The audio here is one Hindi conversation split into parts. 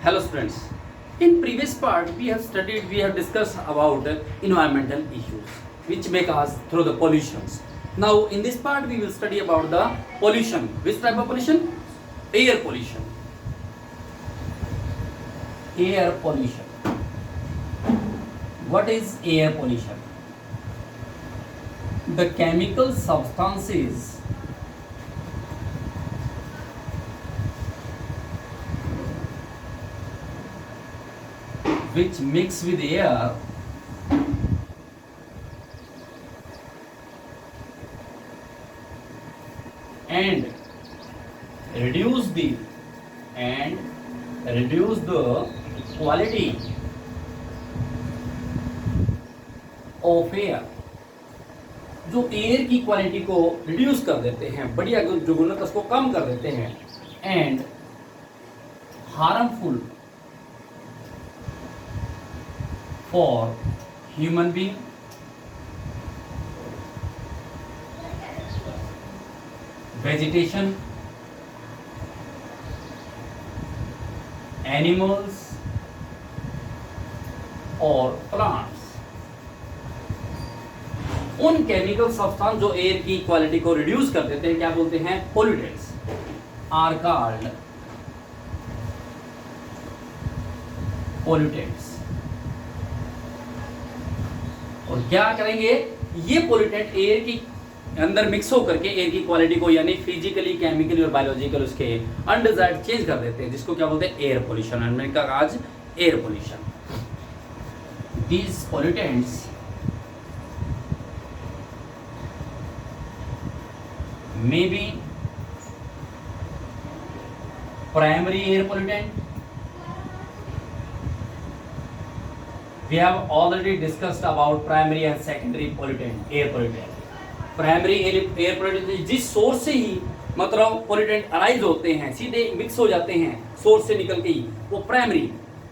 Hello students. In previous part we have discussed about environmental issues which may cause through the pollutions. Now in this part we will study about the pollution. Which type of pollution? Air pollution. Air pollution. What is air pollution? The chemical substances which mix with air and reduce the quality of air, जो एयर की क्वालिटी को रिड्यूस कर देते हैं, बढ़िया जो गुणवत्ता उसको कम कर देते हैं, and harmful for human being, vegetation, animals और plants. उन केमिकल सब्सटेंस जो एयर की क्वालिटी को रिड्यूस कर देते हैं क्या बोलते हैं? Pollutants are called pollutants. और क्या करेंगे? ये पोल्यूटेंट एयर की अंदर मिक्स होकर के एयर की क्वालिटी को यानी फिजिकली, केमिकली और बायोलॉजिकल उसके अनडिजायर्ड चेंज कर देते हैं, जिसको क्या बोलते हैं? Air pollution. हमने कहा आज air pollution. These pollutants may be primary air pollutant. We have already discussed about primary and secondary pollutant, air pollutant. Primary air pollutant जिस सोर्स से ही मतलब पोल्यूटेंट अराइज होते हैं, सीधे मिक्स हो जाते हैं सोर्स से निकल के ही, वो प्राइमरी,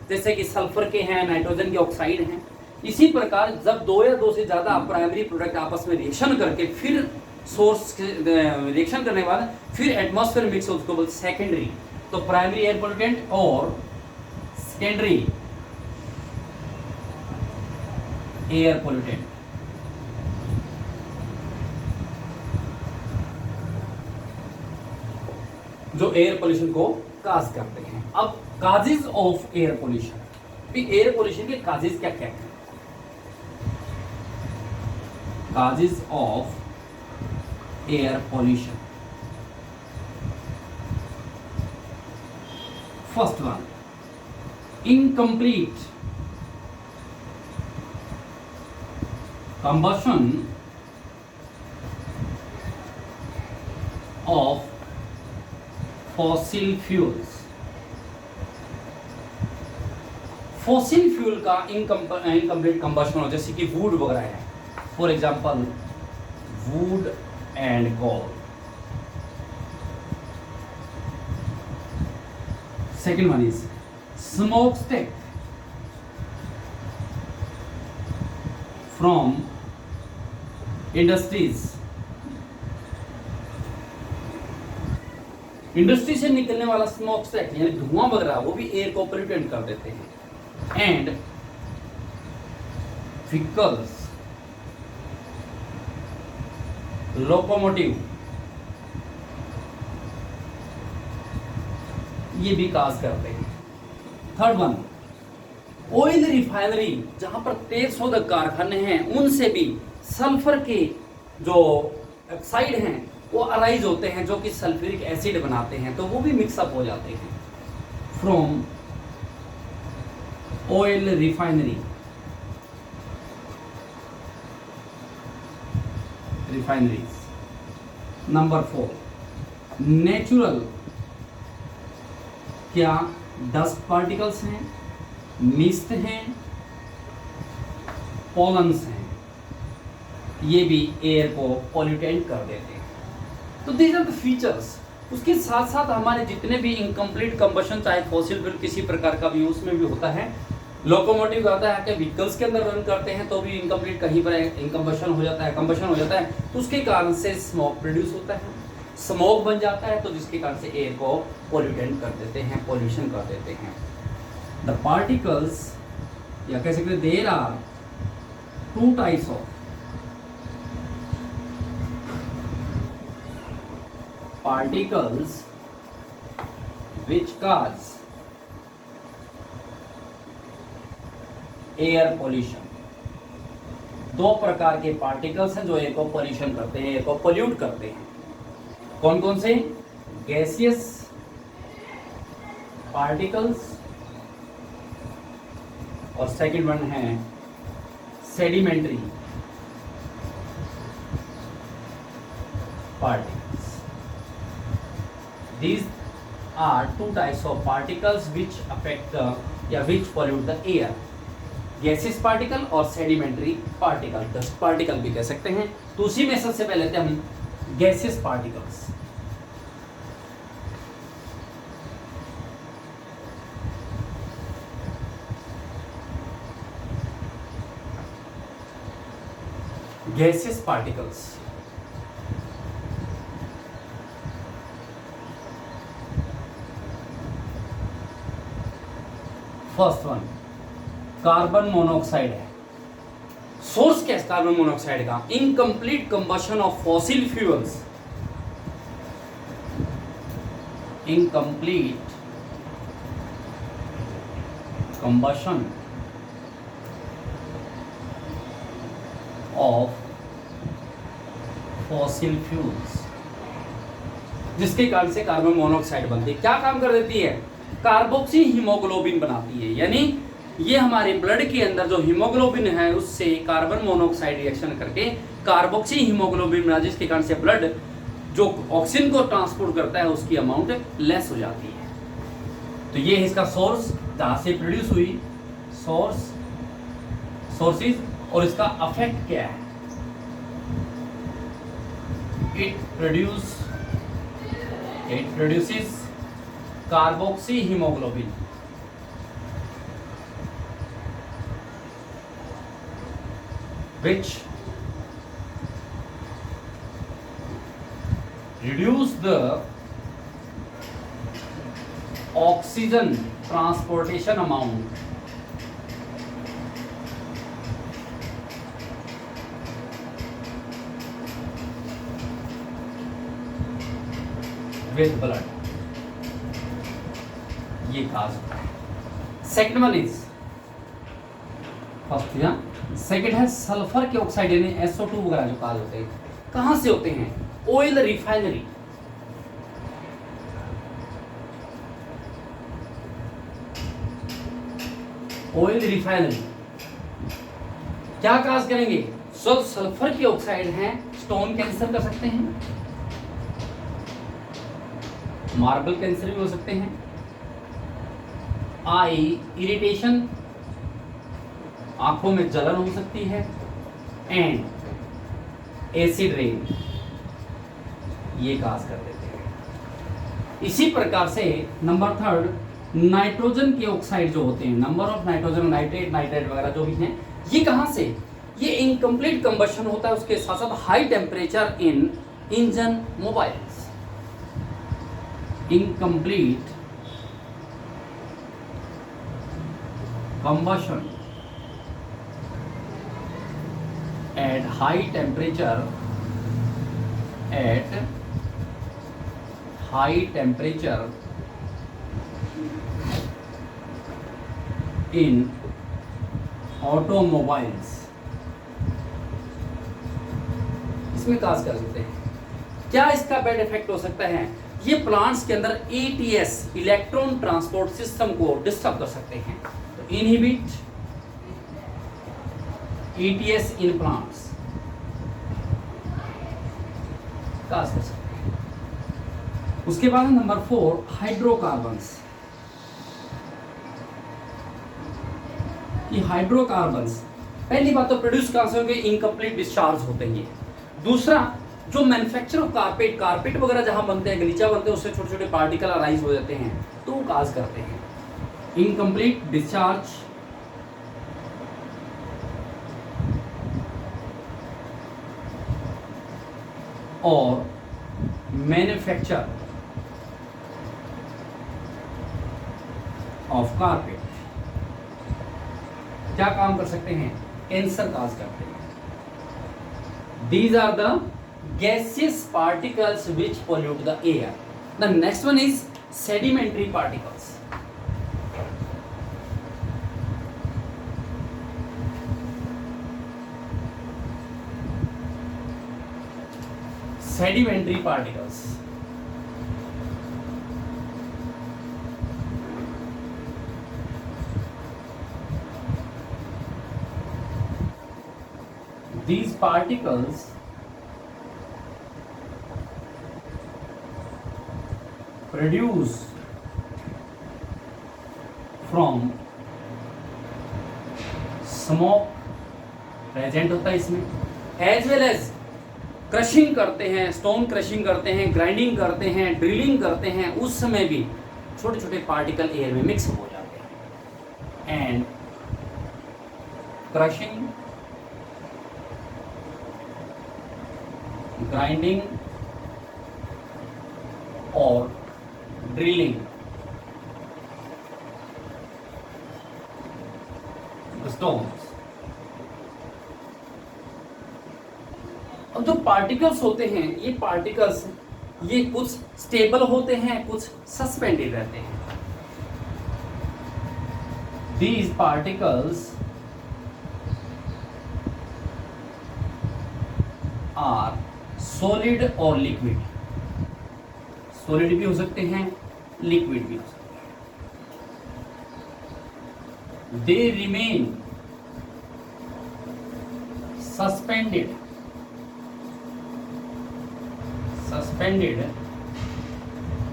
जैसे कि सल्फर के हैं, नाइट्रोजन के ऑक्साइड हैं. इसी प्रकार जब दो या दो से ज़्यादा प्राइमरी प्रोडक्ट आपस में रिएक्शन करके फिर सोर्स रिएक्शन करने के बाद फिर एटमॉस्फेयर मिक्स हो, उसको बोलते सेकेंडरी. तो प्राइमरी एयर पोल्यूटेंट और सेकेंडरी एयर पोल्यूटेंट. जो एयर पोल्यूशन को काज करते हैं. अब causes of air pollution, air pollution के काजेज क्या क्या हैं? Causes of air pollution. First one, incomplete combustion of fossil fuels. Fossil fuel का इनकम्प्लीट कंबशन हो, जैसे कि वुड वगैरह है, for example would and coal. Second one is smokestack from industries. Industry से निकलने वाला स्मोकस्टैक यानी धुआं वगैरह वो भी एयर को पोल्यूटेंट कर देते हैं. एंड व्हीकल्स, लोकोमोटिव, ये भी काज करते हैं. थर्ड वन, ऑयल रिफाइनरी, जहां पर तेल शोधक कारखाने हैं उनसे भी सल्फर के जो ऑक्साइड हैं वो अराइज होते हैं, जो कि सल्फ्यूरिक एसिड बनाते हैं, तो वो भी मिक्सअप हो जाते हैं from oil refinery. refineries. Number 4, natural, क्या डस्ट पार्टिकल्स हैं, मिस्ट हैं, पॉलन्स हैं, ये भी एयर को पॉल्यूटेंट कर देते हैं. तो दीज आर द फीचर्स. उसके साथ साथ हमारे जितने भी इनकम्प्लीट कंबशन, चाहे फॉसिल फ्यूल किसी प्रकार का भी उसमें भी होता है, लोकोमोटिव आता है कि व्हीकल्स के अंदर रन करते हैं तो भी इनकम्प्लीट कहीं पर इनकम्बशन हो जाता है, कंबशन हो जाता है, तो उसके कारण से स्मोक प्रोड्यूस होता है, स्मोक बन जाता है, तो जिसके कारण से एयर को पोल्यूटेंट कर देते हैं, पोल्यूशन कर देते हैं. द पार्टिकल्स, या कह सकते there are two types of particles which cause air pollution। दो प्रकार के पार्टिकल्स हैं जो एयर को पॉल्यूशन करते हैं, एयर को पोल्यूट करते हैं। कौन कौन से? गैसियस पार्टिकल्स और सेकंड वन है sedimentary particles. These are two types of particles which affect the या which pollute the air, gaseous particle और sedimentary particle, dust particle भी कह सकते हैं। तो उसी में सबसे पहले लेते हैं हम gaseous particles। gaseous particles, first one carbon monoxide है। सोर्स क्या है कार्बन मोनोऑक्साइड का? Incomplete combustion of fossil fuels, incomplete combustion of fossil fuels, जिसके कारण से कार्बन मोनोऑक्साइड बनती है। क्या काम कर देती है? कार्बोक्सी हीमोग्लोबिन बनाती है, यानी ये हमारे ब्लड के अंदर जो हीमोग्लोबिन है उससे कार्बन मोनोऑक्साइड रिएक्शन करके कार्बोक्सी हीमोग्लोबिन बना, जिसके कारण से ब्लड जो ऑक्सीजन को ट्रांसपोर्ट करता है उसकी अमाउंट लेस हो जाती है। तो ये है इसका सोर्स, जहां से प्रोड्यूस हुई, सोर्स, सोर्सेज, और इसका अफेक्ट क्या है? It produces carboxy haemoglobin, which reduce the oxygen transportation amount with blood। ये काज होता है। सेकंड वन इज, फर्स्ट या सेकंड है सल्फर के ऑक्साइड यानी SO2 वगैरह जो काज होते हैं, कहां से होते हैं? ऑयल रिफाइनरी, ऑयल रिफाइनरी क्या काज करेंगे? सल्फर के ऑक्साइड हैं, स्टोन कैंसर कर सकते हैं, मार्बल कैंसर भी हो सकते हैं, आई इरिटेशन, आंखों में जलन हो सकती है, एंड एसिड रेन, ये काज कर देते हैं। इसी प्रकार से नंबर थर्ड, नाइट्रोजन के ऑक्साइड जो होते हैं, number of nitrogen, nitrate, nitrate वगैरह जो भी हैं, ये कहां से? ये इनकम्प्लीट कंबशन होता है, उसके साथ साथ high temperature in engine mobiles, incomplete combustion at high temperature in automobiles, इसमें काज कर सकते हैं। क्या इसका बैड इफेक्ट हो सकता है? ये प्लांट्स के अंदर ATS इलेक्ट्रॉन ट्रांसपोर्ट सिस्टम को डिस्टर्ब कर सकते हैं। Inhibit ETS in plants, काज कर सकते हैं। उसके बाद नंबर 4 हाइड्रोकार्बन्स। कि हाइड्रोकार्बन्स पहली बात तो प्रोड्यूस कहां से होंगे? इनकम्प्लीट डिस्चार्ज होते हैं। दूसरा, जो मैन्युफैक्चर ऑफ कारपेट वगैरह जहां बनते हैं, गलीचा बनते हैं, उससे छोटे छोटे पार्टिकल अराइज हो जाते हैं, तो वो काज करते हैं। इनकम्प्लीट डिस्चार्ज, और मैन्युफैक्चर ऑफ कारपेट, क्या काम कर सकते हैं, कैंसर काज करते हैं। These are the gaseous particles which pollute the air. The next one is sedimentary particles. Sedimentary particles. These particles produce from smoke present होता है इसमें, एज वेल एज क्रशिंग करते हैं, स्टोन क्रशिंग करते हैं, ग्राइंडिंग करते हैं, ड्रिलिंग करते हैं, उस समय भी छोटे छोटे पार्टिकल एयर में मिक्स हो जाते हैं। एंड क्रशिंग, ग्राइंडिंग और ड्रिलिंग स्टोन्स। अब जो पार्टिकल्स होते हैं, ये पार्टिकल्स ये कुछ स्टेबल होते हैं, कुछ सस्पेंडेड रहते हैं। These particles are solid और liquid. सॉलिड भी हो सकते हैं, लिक्विड भी हो सकते हैं। They remain suspended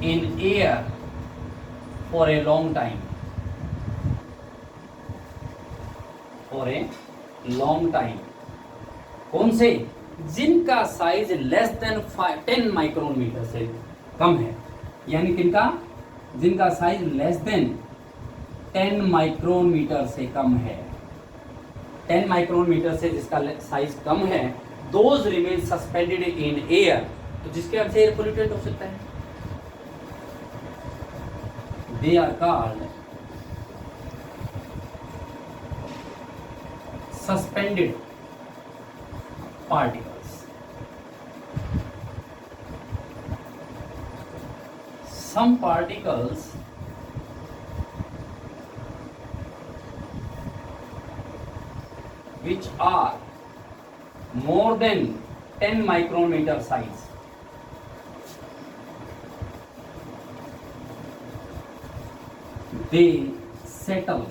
in air for a long time, कौन से, जिनका size less than 10 micron metre से कम है, यानी किनका, जिनका size less than 10 micron metre से कम है। 10 माइक्रोन मीटर से जिसका साइज कम है, those remain suspended in air, तो जिसके अंदर एयर पोल्यूटेड हो सकता है। They are called suspended particles. Some particles which are more than 10 micrometer size they settle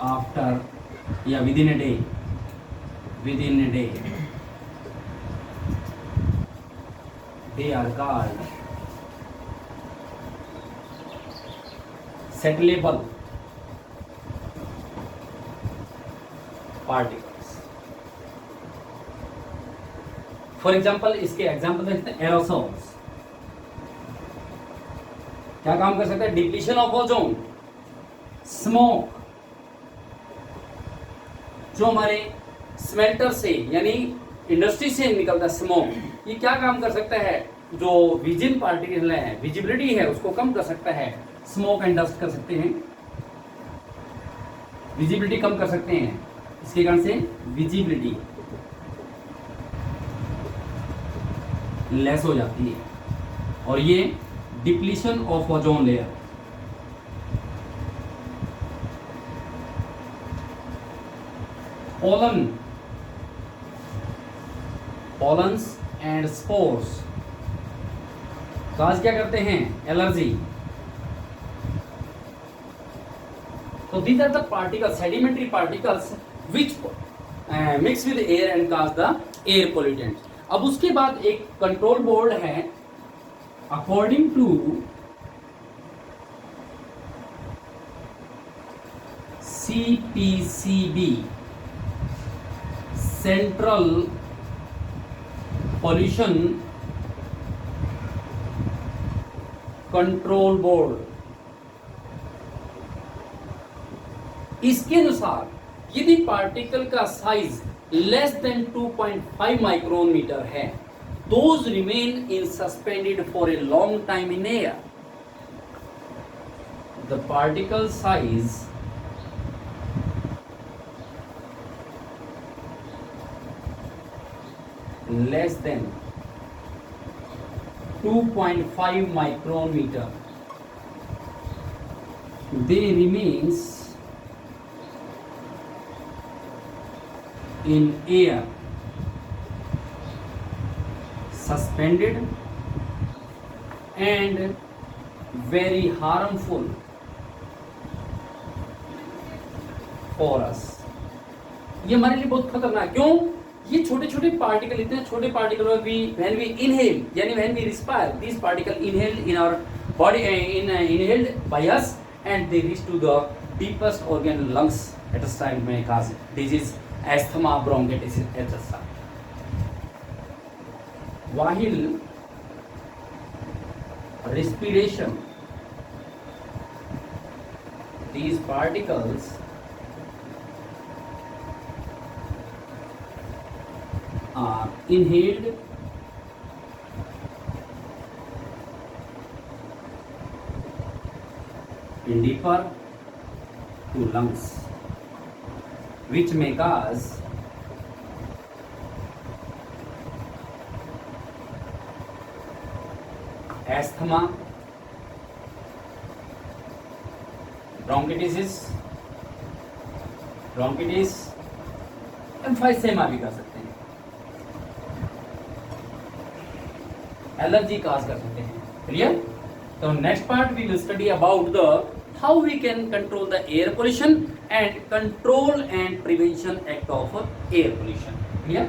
after within a day they are called settleable particles. For example, इसके एग्जाम्पल देखते हैं। एरोसोल्स क्या काम कर सकते हैं, डिप्लीशन ऑफ ओजोन, स्मोक, जो हमारे स्मेल्टर से यानी इंडस्ट्री से निकलता स्मोक, ये क्या काम कर सकता है, जो विजिल पार्टिकल है, विजिबिलिटी है, उसको कम कर सकता है। स्मोक एंड डस्ट कर सकते हैं, विजिबिलिटी कम कर सकते हैं, इसके कारण से विजिबिलिटी लेस हो जाती है, और ये depletion of ozone layer. Pollens and spores, तो आज क्या करते हैं, एलर्जी। तो these are the particles, sedimentary particles which mix with air and cause the air pollutant. अब उसके बाद एक कंट्रोल बोर्ड है, according to CPCB, Central Pollution Control Board. इसके अनुसार यदि पार्टिकल का size less than 2.5 micron metre है, those remain in suspended for a long time in air. the particle size less than 2.5 micrometer, they remains in air suspended and very harmful for us. ये हमारे लिए बहुत खतरनाक, क्यों? ये छोटे छोटे पार्टिकल, इतने छोटे पार्टिकल when we inhale, यानी when we respire, these particles inhaled in our body, inhaled by us, and they reach to the deepest organ, lungs, at a time may cause disease, asthma, bronchitis, etc. While respiration, these particles are inhaled in deeper to lungs, which may cause asthma, bronchitis, emphysema भी कर सकते हैं, एलर्जी काज कर सकते हैं. क्लियर? तो next part we will study about the how we can control the air pollution and control and prevention act of air pollution. Clear?